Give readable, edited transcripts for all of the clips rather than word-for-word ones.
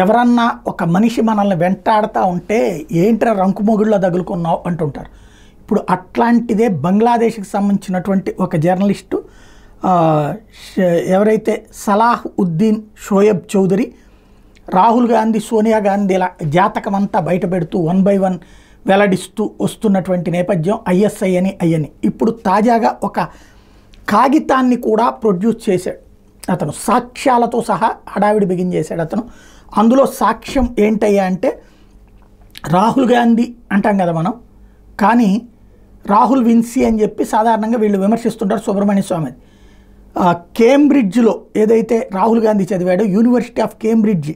ఎవరన్నా ఒక మనిషి మనల్ని వెంటాడుతూ ఉంటే ఏంట్రా రంకుమొగుళ్ళో తగులుకున్నావు అంటుంటారు. ఇప్పుడు అట్లాంటిదే బంగ్లాదేశ్కి సంబంధించినటువంటి ఒక జర్నలిస్టు ఎవరైతే సలాహ్ ఉద్దీన్ షోయబ్ చౌదరి రాహుల్ గాంధీ సోనియా గాంధీల జాతకం అంతా బయట పెడుతూ 1 by 1 వెల్లడిస్తూ వస్తున్నటువంటి నేపథ్యం ఐఎస్ఐ అని ఇప్పుడు తాజాగా ఒక కాగితాన్ని కూడా ప్రొడ్యూస్ చేశాడు అతను, సాక్ష్యాలతో సహా హడావిడి బిగించేశాడు అతను. అందులో సాక్ష్యం ఏంటయ్యా అంటే రాహుల్ గాంధీ అంటాం కదా మనం, కానీ రాహుల్ విన్సీ అని చెప్పి సాధారణంగా వీళ్ళు విమర్శిస్తుంటారు సుబ్రహ్మణ్య స్వామి. కేంబ్రిడ్జ్లో ఏదైతే రాహుల్ గాంధీ చదివాడో university of Cambridge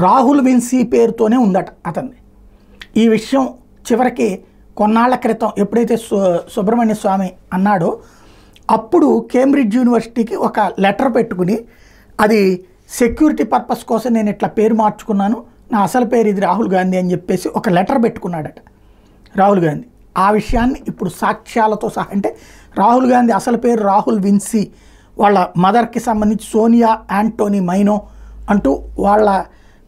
Rahul Vinci పేరుతోనే ఉందట అతన్ని. ఈ విషయం చివరికి కొన్నాళ్ల క్రితం ఎప్పుడైతే సుబ్రహ్మణ్య స్వామి అన్నాడో అప్పుడు కేంబ్రిడ్జ్ యూనివర్సిటీకి ఒక లెటర్ పెట్టుకుని అది సెక్యూరిటీ పర్పస్ కోసం నేను ఇట్లా పేరు మార్చుకున్నాను, నా అసలు పేరు ఇది రాహుల్ గాంధీ అని చెప్పేసి ఒక లెటర్ పెట్టుకున్నాడట రాహుల్ గాంధీ. ఆ విషయాన్ని ఇప్పుడు సాక్ష్యాలతో సహా, అంటే రాహుల్ గాంధీ అసలు పేరు రాహుల్ విన్సీ, వాళ్ళ మదర్కి సంబంధించి సోనియా యాంటోనీ మైనో అంటూ వాళ్ళ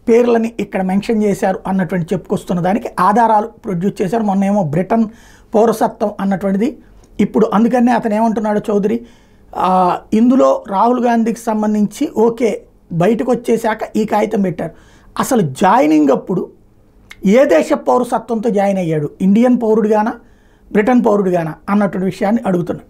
పేర్లని ఇక్కడ మెన్షన్ చేశారు అన్నటువంటి చెప్పుకొస్తున్న దానికి ఆధారాలు ప్రొడ్యూస్ చేశారు. మొన్నేమో బ్రిటన్ పౌరసత్వం అన్నటువంటిది. ఇప్పుడు అందుకనే అతను ఏమంటున్నాడు చౌదరి, ఇందులో రాహుల్ గాంధీకి సంబంధించి ఓకే బయటకు వచ్చేసాక ఈ కాగితం పెట్టారు, అసలు జాయినింగ్ అప్పుడు ఏ దేశ పౌరసత్వంతో జాయిన్ అయ్యాడు, ఇండియన్ పౌరుడిగానా బ్రిటన్ పౌరుడిగానా అన్నటువంటి విషయాన్ని అడుగుతున్నాడు.